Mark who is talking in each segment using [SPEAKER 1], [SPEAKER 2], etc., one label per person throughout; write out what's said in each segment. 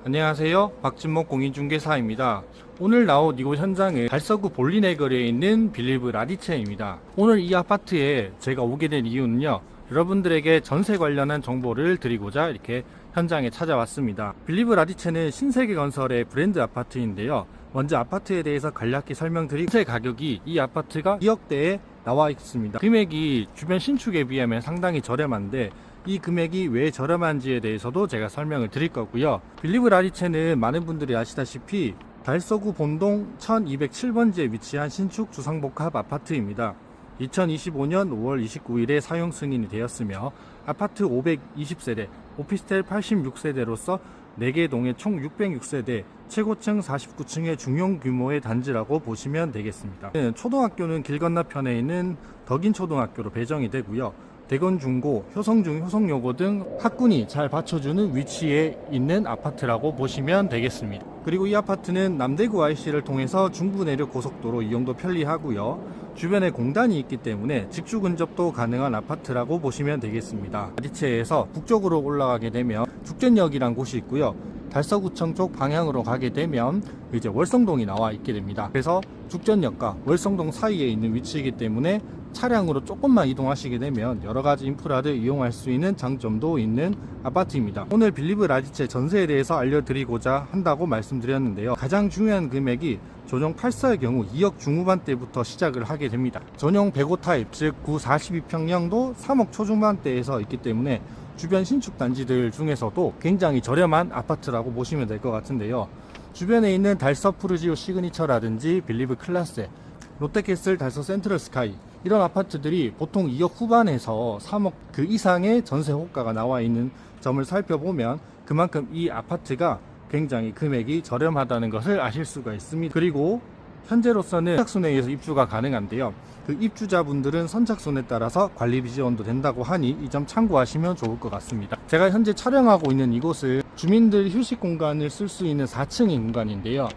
[SPEAKER 1] 안녕하세요. 박진목 공인중개사입니다. 오늘 나온 이곳 현장은 달서구 볼리네거리에 있는 빌리브 라디체입니다. 오늘 이 아파트에 제가 오게 된 이유는요, 여러분들에게 전세 관련한 정보를 드리고자 이렇게 현장에 찾아왔습니다. 빌리브 라디체는 신세계건설의 브랜드 아파트인데요, 먼저 아파트에 대해서 간략히 설명드리고, 전세 가격이 이 아파트가 2억대에 나와 있습니다. 금액이 주변 신축에 비하면 상당히 저렴한데, 이 금액이 왜 저렴한지에 대해서도 제가 설명을 드릴 거고요. 빌리브 라디체는 많은 분들이 아시다시피 달서구 본동 1207번지에 위치한 신축 주상복합 아파트입니다. 2025년 5월 29일에 사용 승인이 되었으며 아파트 520세대, 오피스텔 86세대로서 4개 동에 총 606세대, 최고층 49층의 중용 규모의 단지라고 보시면 되겠습니다. 초등학교는 길 건너편에 있는 덕인초등학교로 배정이 되고요. 대건중고, 효성중, 효성여고 등 학군이 잘 받쳐주는 위치에 있는 아파트라고 보시면 되겠습니다. 그리고 이 아파트는 남대구 IC를 통해서 중부내륙 고속도로 이용도 편리하고요. 주변에 공단이 있기 때문에 직주 근접도 가능한 아파트라고 보시면 되겠습니다. 라디체에서 북쪽으로 올라가게 되면 죽전역이란 곳이 있고요. 달서구청 쪽 방향으로 가게 되면 이제 월성동이 나와 있게 됩니다. 그래서 죽전역과 월성동 사이에 있는 위치이기 때문에 차량으로 조금만 이동하시게 되면 여러가지 인프라를 이용할 수 있는 장점도 있는 아파트입니다. 오늘 빌리브 라디체 전세에 대해서 알려드리고자 한다고 말씀드렸는데요, 가장 중요한 금액이 전용 8사의 경우 2억 중후반대부터 시작을 하게 됩니다. 전용 105 타입, 즉 9 42평형도 3억 초중반대에서 있기 때문에 주변 신축 단지들 중에서도 굉장히 저렴한 아파트라고 보시면 될 것 같은데요, 주변에 있는 달서 푸르지오 시그니처라든지 빌리브 클라세, 롯데캐슬 달서 센트럴 스카이, 이런 아파트들이 보통 2억 후반에서 3억 그 이상의 전세 호가가 나와 있는 점을 살펴보면 그만큼 이 아파트가 굉장히 금액이 저렴하다는 것을 아실 수가 있습니다. 그리고 현재로서는 선착순에 의해서 입주가 가능한데요, 그 입주자분들은 선착순에 따라서 관리비 지원도 된다고 하니 이 점 참고하시면 좋을 것 같습니다. 제가 현재 촬영하고 있는 이곳은 주민들 휴식 공간을 쓸 수 있는 4층인 공간인데요,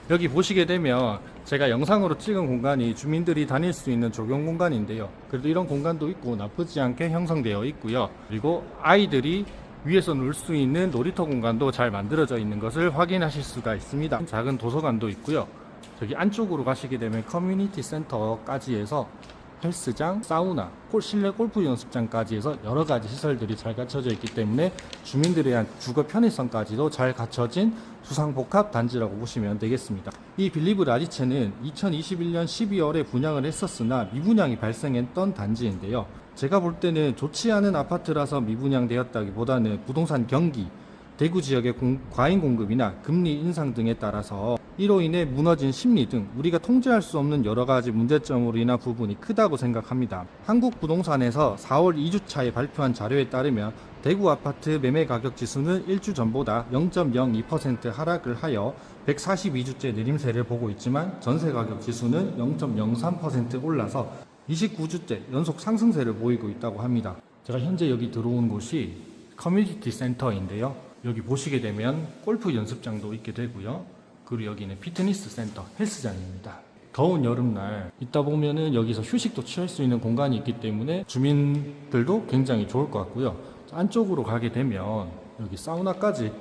[SPEAKER 1] 여기 보시게 되면 제가 영상으로 찍은 공간이 주민들이 다닐 수 있는 조경 공간인데요, 그래도 이런 공간도 있고 나쁘지 않게 형성되어 있고요. 그리고 아이들이 위에서 놀 수 있는 놀이터 공간도 잘 만들어져 있는 것을 확인하실 수가 있습니다. 작은 도서관도 있고요. 저기 안쪽으로 가시게 되면 커뮤니티 센터까지 해서 헬스장, 사우나, 실내 골프 연습장까지 해서 여러가지 시설들이 잘 갖춰져 있기 때문에 주민들에 대한 주거 편의성까지도 잘 갖춰진 주상복합 단지라고 보시면 되겠습니다. 이 빌리브 라디체는 2021년 12월에 분양을 했었으나 미분양이 발생했던 단지인데요, 제가 볼 때는 좋지 않은 아파트라서 미분양되었다기보다는 부동산 경기, 대구 지역의 과잉 공급이나 금리 인상 등에 따라서 이로 인해 무너진 심리 등 우리가 통제할 수 없는 여러가지 문제점으로 인한 부분이 크다고 생각합니다. 한국부동산에서 4월 2주차에 발표한 자료에 따르면 대구 아파트 매매 가격 지수는 일주 전보다 0.02% 하락을 하여 142주째 내림세를 보고 있지만 전세 가격 지수는 0.03% 올라서 29주째 연속 상승세를 보이고 있다고 합니다. 제가 현재 여기 들어온 곳이 커뮤니티 센터인데요, 여기 보시게 되면 골프 연습장도 있게 되고요. 그리고 여기는 피트니스 센터, 헬스장입니다. 더운 여름날 있다 보면은 여기서 휴식도 취할 수 있는 공간이 있기 때문에 주민들도 굉장히 좋을 것 같고요. 안쪽으로 가게 되면 여기 사우나까지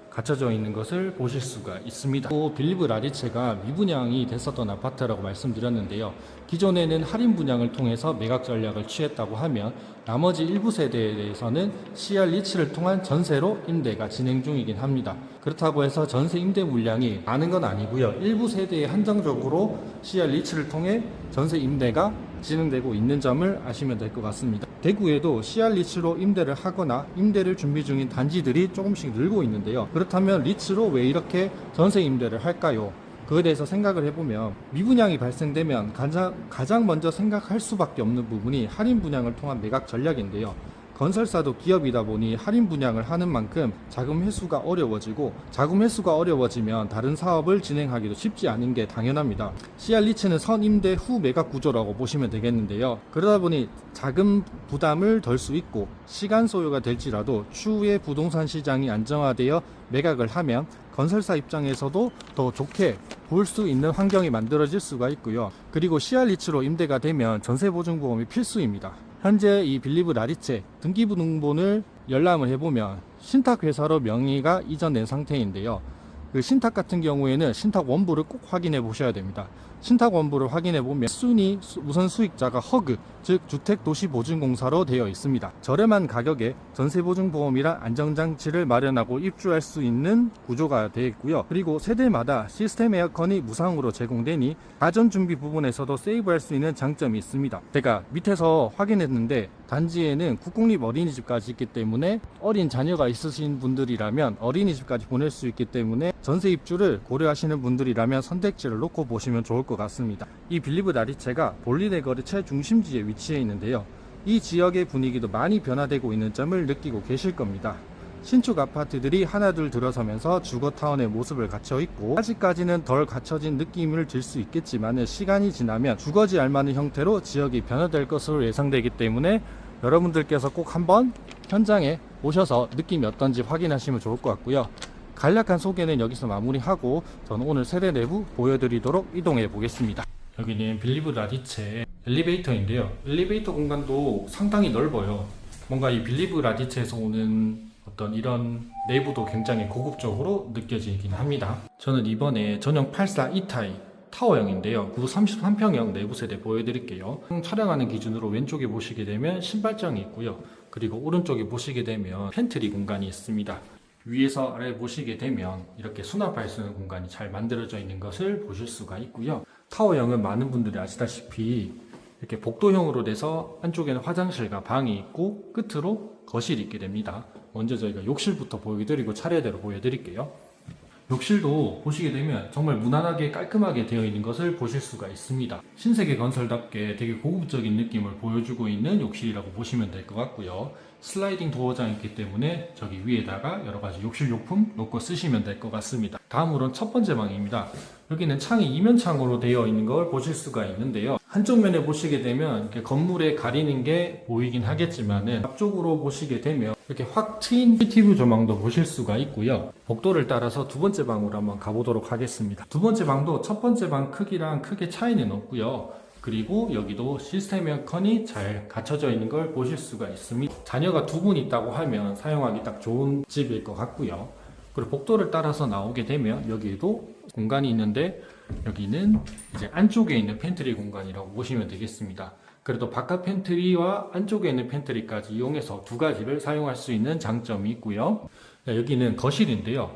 [SPEAKER 1] 갖춰져 있는 것을 보실 수가 있습니다. 또 빌리브 라디체가 미분양이 됐었던 아파트라고 말씀드렸는데요, 기존에는 할인 분양을 통해서 매각 전략을 취했다고 하면 나머지 일부 세대에 대해서는 CR 리츠를 통한 전세로 임대가 진행 중이긴 합니다. 그렇다고 해서 전세 임대 물량이 많은 건 아니고요, 일부 세대에 한정적으로 CR 리츠를 통해 전세 임대가 진행되고 있는 점을 아시면 될 것 같습니다. 대구에도 CR 리츠로 임대를 하거나 임대를 준비 중인 단지들이 조금씩 늘고 있는데요, 그렇다면 리츠로 왜 이렇게 전세 임대를 할까요? 그에 대해서 생각을 해보면 미분양이 발생되면 가장 먼저 생각할 수밖에 없는 부분이 할인 분양을 통한 매각 전략인데요, 건설사도 기업이다 보니 할인 분양을 하는 만큼 자금 회수가 어려워지고, 자금 회수가 어려워지면 다른 사업을 진행하기도 쉽지 않은 게 당연합니다. CR 리츠는 선임대 후 매각 구조라고 보시면 되겠는데요, 그러다 보니 자금 부담을 덜 수 있고 시간 소요가 될지라도 추후에 부동산 시장이 안정화되어 매각을 하면 건설사 입장에서도 더 좋게 볼 수 있는 환경이 만들어질 수가 있고요. 그리고 CR 리츠로 임대가 되면 전세보증보험이 필수입니다. 현재 이 빌리브 라디체 등기부등본을 열람을 해보면 신탁 회사로 명의가 이전된 상태인데요. 그 신탁 같은 경우에는 신탁 원부를 꼭 확인해 보셔야 됩니다. 신탁 원부를 확인해 보면 순위 우선 수익자가 허그, 즉 주택도시보증공사로 되어 있습니다. 저렴한 가격에 전세보증보험이랑 안정장치를 마련하고 입주할 수 있는 구조가 되어 있고요. 그리고 세대마다 시스템 에어컨이 무상으로 제공되니 가전준비 부분에서도 세이브할 수 있는 장점이 있습니다. 제가 밑에서 확인했는데 단지에는 국공립 어린이집까지 있기 때문에 어린 자녀가 있으신 분들이라면 어린이집까지 보낼 수 있기 때문에 전세 입주를 고려하시는 분들이라면 선택지를 놓고 보시면 좋을 것 같습니다. 이 빌리브 라리체가 볼리네 거래처 중심지에 위치해 있는데요. 이 지역의 분위기도 많이 변화되고 있는 점을 느끼고 계실 겁니다. 신축 아파트들이 하나둘 들어서면서 주거타운의 모습을 갖춰 있고 아직까지는 덜 갖춰진 느낌을 들 수 있겠지만 시간이 지나면 주거지 알맞은 형태로 지역이 변화될 것으로 예상되기 때문에 여러분들께서 꼭 한번 현장에 오셔서 느낌이 어떤지 확인하시면 좋을 것 같고요. 간략한 소개는 여기서 마무리하고 저는 오늘 세대 내부 보여드리도록 이동해 보겠습니다. 여기는 빌리브 라디체 엘리베이터인데요. 엘리베이터 공간도 상당히 넓어요. 뭔가 이 빌리브 라디체에서 오는 어떤 이런 내부도 굉장히 고급적으로 느껴지긴 합니다. 저는 이번에 전용 84 E타입 타워형인데요. 33평형 내부 세대 보여드릴게요. 촬영하는 기준으로 왼쪽에 보시게 되면 신발장이 있고요. 그리고 오른쪽에 보시게 되면 팬트리 공간이 있습니다. 위에서 아래 보시게 되면 이렇게 수납할 수 있는 공간이 잘 만들어져 있는 것을 보실 수가 있고요. 타워형은 많은 분들이 아시다시피 이렇게 복도형으로 돼서 안쪽에는 화장실과 방이 있고 끝으로 거실이 있게 됩니다. 먼저 저희가 욕실부터 보여드리고 차례대로 보여드릴게요. 욕실도 보시게 되면 정말 무난하게 깔끔하게 되어 있는 것을 보실 수가 있습니다. 신세계 건설답게 되게 고급적인 느낌을 보여주고 있는 욕실이라고 보시면 될 것 같고요. 슬라이딩 도어장이 있기 때문에 저기 위에다가 여러가지 욕실 용품 놓고 쓰시면 될 것 같습니다. 다음으로는 첫 번째 방입니다. 여기는 창이 이면창으로 되어 있는 걸 보실 수가 있는데요. 한쪽 면에 보시게 되면 이렇게 건물에 가리는 게 보이긴 하겠지만은 앞쪽으로 보시게 되면 이렇게 확 트인 CCTV 조망도 보실 수가 있고요. 복도를 따라서 두 번째 방으로 한번 가보도록 하겠습니다. 두 번째 방도 첫 번째 방 크기랑 크게 차이는 없고요. 그리고 여기도 시스템 에어컨이 잘 갖춰져 있는 걸 보실 수가 있습니다. 자녀가 두 분 있다고 하면 사용하기 딱 좋은 집일 것 같고요. 그리고 복도를 따라서 나오게 되면 여기에도 공간이 있는데 여기는 이제 안쪽에 있는 팬트리 공간이라고 보시면 되겠습니다. 그래도 바깥 팬트리와 안쪽에 있는 팬트리까지 이용해서 두 가지를 사용할 수 있는 장점이 있고요. 여기는 거실인데요.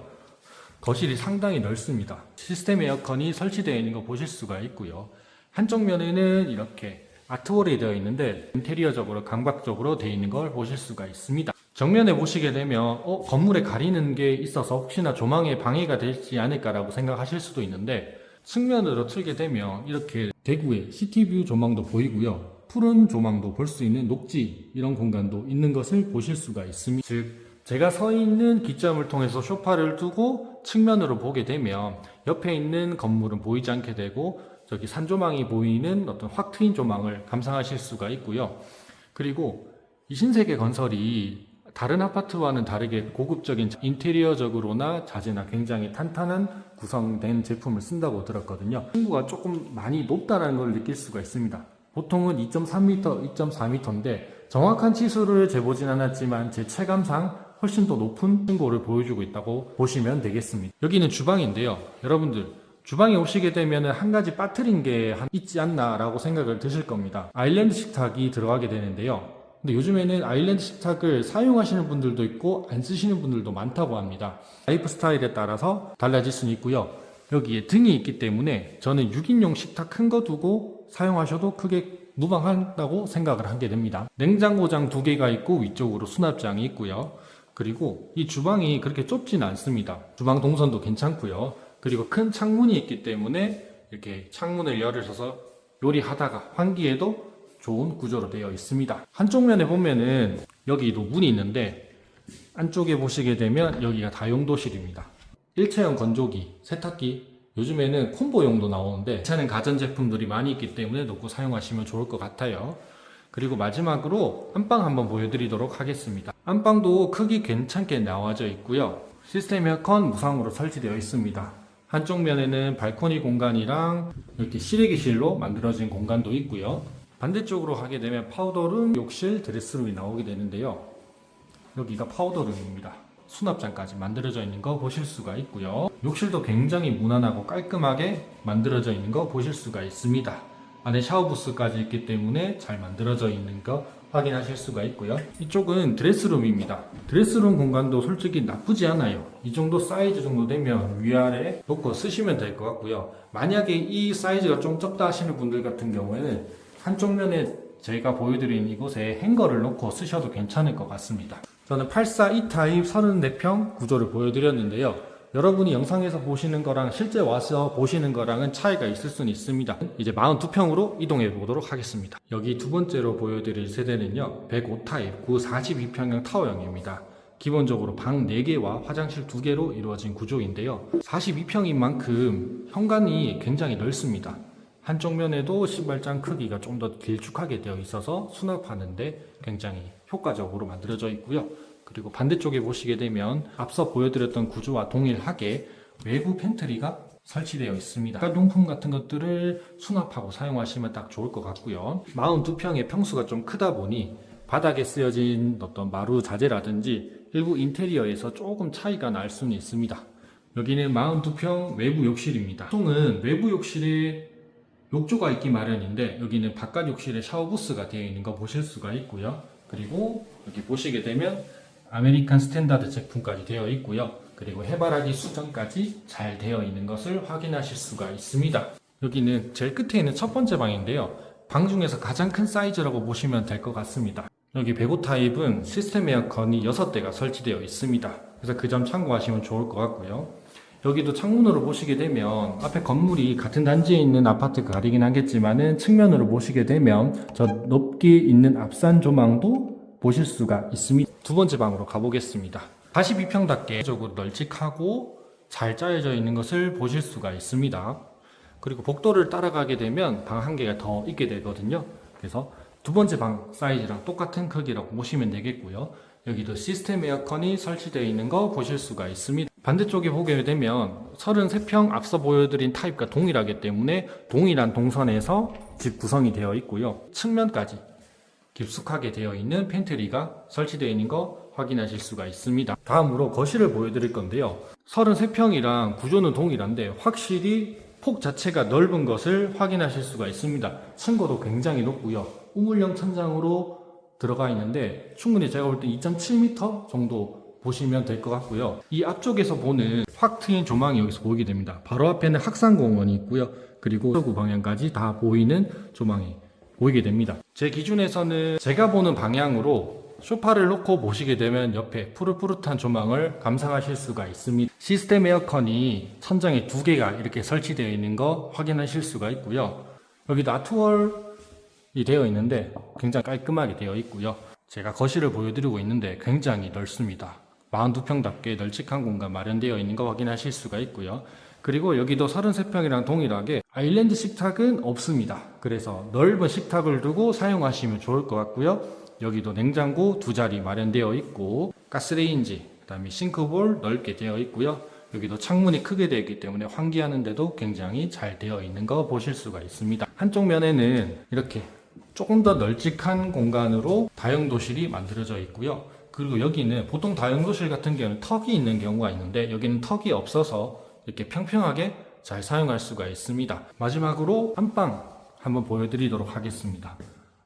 [SPEAKER 1] 거실이 상당히 넓습니다. 시스템 에어컨이 설치되어 있는 거 보실 수가 있고요. 한쪽 면에는 이렇게 아트월이 되어 있는데 인테리어적으로 감각적으로 되어 있는 걸 보실 수가 있습니다. 정면에 보시게 되면 건물에 가리는 게 있어서 혹시나 조망에 방해가 되지 않을까라고 생각하실 수도 있는데 측면으로 틀게 되면 이렇게 대구의 시티뷰 조망도 보이고요. 푸른 조망도 볼 수 있는 녹지 이런 공간도 있는 것을 보실 수가 있습니다. 즉 제가 서 있는 기점을 통해서 소파를 두고 측면으로 보게 되면 옆에 있는 건물은 보이지 않게 되고 저기 산조망이 보이는 어떤 확 트인 조망을 감상하실 수가 있고요. 그리고 이 신세계 건설이 다른 아파트와는 다르게 고급적인 인테리어적으로나 자재나 굉장히 탄탄한 구성된 제품을 쓴다고 들었거든요. 층고가 조금 많이 높다는 걸 느낄 수가 있습니다. 보통은 2.3m, 2.4m인데 정확한 치수를 재보진 않았지만 제 체감상 훨씬 더 높은 층고를 보여주고 있다고 보시면 되겠습니다. 여기는 주방인데요. 여러분들 주방에 오시게 되면 한 가지 빠뜨린 게 있지 않나 라고 생각을 드실 겁니다. 아일랜드 식탁이 들어가게 되는데요. 근데 요즘에는 아일랜드 식탁을 사용하시는 분들도 있고 안 쓰시는 분들도 많다고 합니다. 라이프 스타일에 따라서 달라질 수는 있고요. 여기에 등이 있기 때문에 저는 6인용 식탁 큰 거 두고 사용하셔도 크게 무방한다고 생각을 하게 됩니다. 냉장고장 2개가 있고 위쪽으로 수납장이 있고요. 그리고 이 주방이 그렇게 좁지는 않습니다. 주방 동선도 괜찮고요. 그리고 큰 창문이 있기 때문에 이렇게 창문을 열으셔서 요리하다가 환기에도 좋은 구조로 되어 있습니다. 한쪽 면에 보면은 여기도 문이 있는데 안쪽에 보시게 되면 여기가 다용도실입니다. 일체형 건조기, 세탁기, 요즘에는 콤보용도 나오는데 괜찮은 가전제품들이 많이 있기 때문에 놓고 사용하시면 좋을 것 같아요. 그리고 마지막으로 안방 한번 보여드리도록 하겠습니다. 안방도 크기 괜찮게 나와져 있고요. 시스템 에어컨 무상으로 설치되어 있습니다. 한쪽 면에는 발코니 공간이랑 이렇게 실외기실로 만들어진 공간도 있고요. 반대쪽으로 하게 되면 파우더룸, 욕실, 드레스룸이 나오게 되는데요. 여기가 파우더룸입니다. 수납장까지 만들어져 있는 거 보실 수가 있고요. 욕실도 굉장히 무난하고 깔끔하게 만들어져 있는 거 보실 수가 있습니다. 안에 샤워부스까지 있기 때문에 잘 만들어져 있는 거 확인하실 수가 있고요. 이쪽은 드레스룸입니다. 드레스룸 공간도 솔직히 나쁘지 않아요. 이 정도 사이즈 정도 되면 위아래 놓고 쓰시면 될 것 같고요. 만약에 이 사이즈가 좀 적다 하시는 분들 같은 경우에는 한쪽 면에 제가 보여드린 이곳에 행거를 놓고 쓰셔도 괜찮을 것 같습니다. 저는 84 E타입 34평 구조를 보여드렸는데요. 여러분이 영상에서 보시는 거랑 실제 와서 보시는 거랑은 차이가 있을 수는 있습니다. 이제 42평으로 이동해 보도록 하겠습니다. 여기 두 번째로 보여드릴 세대는요, 105 타입 942평형 타워형입니다. 기본적으로 방 4개와 화장실 2개로 이루어진 구조인데요. 42평인 만큼 현관이 굉장히 넓습니다. 한쪽 면에도 신발장 크기가 좀 더 길쭉하게 되어 있어서 수납하는데 굉장히 효과적으로 만들어져 있고요. 그리고 반대쪽에 보시게 되면 앞서 보여드렸던 구조와 동일하게 외부 팬트리가 설치되어 있습니다. 용품 같은 것들을 수납하고 사용하시면 딱 좋을 것 같고요. 42평의 평수가 좀 크다 보니 바닥에 쓰여진 어떤 마루 자재라든지 일부 인테리어에서 조금 차이가 날 수는 있습니다. 여기는 42평 외부 욕실입니다. 보통은 외부 욕실에 욕조가 있기 마련인데 여기는 바깥 욕실에 샤워부스가 되어 있는 거 보실 수가 있고요. 그리고 여기 보시게 되면 아메리칸 스탠다드 제품까지 되어 있고요. 그리고 해바라기 수전까지 잘 되어 있는 것을 확인하실 수가 있습니다. 여기는 제일 끝에 있는 첫 번째 방인데요. 방 중에서 가장 큰 사이즈라고 보시면 될 것 같습니다. 여기 105 타입은 시스템 에어컨이 6대가 설치되어 있습니다. 그래서 그 점 참고하시면 좋을 것 같고요. 여기도 창문으로 보시게 되면 앞에 건물이 같은 단지에 있는 아파트가 가리긴 하겠지만은 측면으로 보시게 되면 저 높게 있는 앞산 조망도 보실 수가 있습니다. 두 번째 방으로 가보겠습니다. 42평답게 적으로 널찍하고 잘 짜여져 있는 것을 보실 수가 있습니다. 그리고 복도를 따라가게 되면 방 한 개가 더 있게 되거든요. 그래서 두 번째 방 사이즈랑 똑같은 크기라고 보시면 되겠고요. 여기도 시스템 에어컨이 설치되어 있는 거 보실 수가 있습니다. 반대쪽에 보게 되면 33평 앞서 보여드린 타입과 동일하기 때문에 동일한 동선에서 집 구성이 되어 있고요. 측면까지 깊숙하게 되어 있는 팬트리가 설치되어 있는 거 확인하실 수가 있습니다. 다음으로 거실을 보여드릴 건데요. 33평이랑 구조는 동일한데 확실히 폭 자체가 넓은 것을 확인하실 수가 있습니다. 층고도 굉장히 높고요. 우물형 천장으로 들어가 있는데 충분히 제가 볼 때 2.7m 정도 보시면 될 것 같고요. 이 앞쪽에서 보는 확 트인 조망이 여기서 보이게 됩니다. 바로 앞에는 학산공원이 있고요. 그리고 서구 방향까지 다 보이는 조망이 보이게 됩니다. 제 기준에서는 제가 보는 방향으로 소파를 놓고 보시게 되면 옆에 푸릇푸릇한 조망을 감상하실 수가 있습니다. 시스템 에어컨이 천장에 2개가 이렇게 설치되어 있는 거 확인하실 수가 있고요. 여기도 아트월이 되어 있는데 굉장히 깔끔하게 되어 있고요. 제가 거실을 보여드리고 있는데 굉장히 넓습니다. 42평답게 널찍한 공간 마련되어 있는 거 확인하실 수가 있고요. 그리고 여기도 33평이랑 동일하게 아일랜드 식탁은 없습니다. 그래서 넓은 식탁을 두고 사용하시면 좋을 것 같고요. 여기도 냉장고 2자리 마련되어 있고 가스레인지, 그 다음에 싱크볼 넓게 되어 있고요. 여기도 창문이 크게 되어 있기 때문에 환기하는데도 굉장히 잘 되어 있는 거 보실 수가 있습니다. 한쪽 면에는 이렇게 조금 더 널찍한 공간으로 다용도실이 만들어져 있고요. 그리고 여기는 보통 다용도실 같은 경우는 턱이 있는 경우가 있는데 여기는 턱이 없어서 이렇게 평평하게 잘 사용할 수가 있습니다. 마지막으로 안방 한번 보여드리도록 하겠습니다.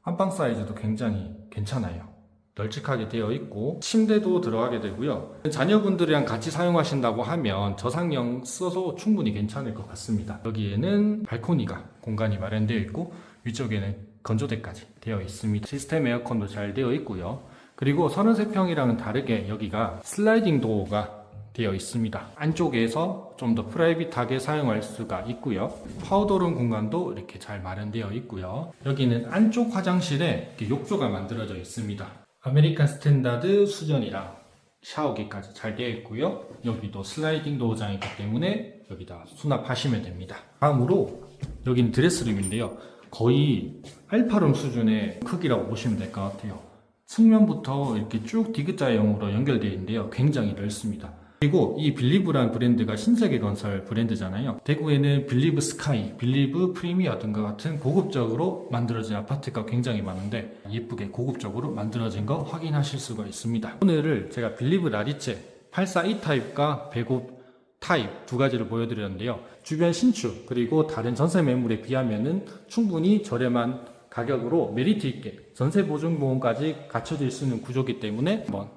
[SPEAKER 1] 안방 사이즈도 굉장히 괜찮아요. 널찍하게 되어 있고 침대도 들어가게 되고요. 자녀분들이랑 같이 사용하신다고 하면 저상형 써서 충분히 괜찮을 것 같습니다. 여기에는 발코니가 공간이 마련되어 있고 위쪽에는 건조대까지 되어 있습니다. 시스템 에어컨도 잘 되어 있고요. 그리고 33평이랑은 다르게 여기가 슬라이딩 도어가 되어 있습니다. 안쪽에서 좀 더 프라이빗하게 사용할 수가 있고요. 파우더룸 공간도 이렇게 잘 마련되어 있고요. 여기는 안쪽 화장실에 이렇게 욕조가 만들어져 있습니다. 아메리칸 스탠다드 수전이랑 샤워기까지 잘 되어 있고요. 여기도 슬라이딩 도어장이기 때문에 여기다 수납하시면 됩니다. 다음으로 여기는 드레스룸인데요. 거의 알파룸 수준의 크기라고 보시면 될 것 같아요. 측면부터 이렇게 쭉 디귿자형으로 연결되어 있는데요. 굉장히 넓습니다. 그리고 이 빌리브란 브랜드가 신세계 건설 브랜드잖아요. 대구에는 빌리브 스카이, 빌리브 프리미어 등과 같은 고급적으로 만들어진 아파트가 굉장히 많은데 예쁘게 고급적으로 만들어진 거 확인하실 수가 있습니다. 오늘을 제가 빌리브 라리체 842 타입과 105 타입 두 가지를 보여드렸는데요. 주변 신축 그리고 다른 전세 매물에 비하면은 충분히 저렴한 가격으로 메리트 있게 전세 보증 보험까지 갖춰질 수 있는 구조이기 때문에 한번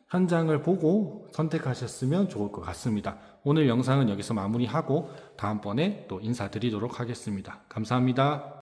[SPEAKER 1] 현장을 보고 선택하셨으면 좋을 것 같습니다. 오늘 영상은 여기서 마무리하고 다음번에 또 인사드리도록 하겠습니다. 감사합니다.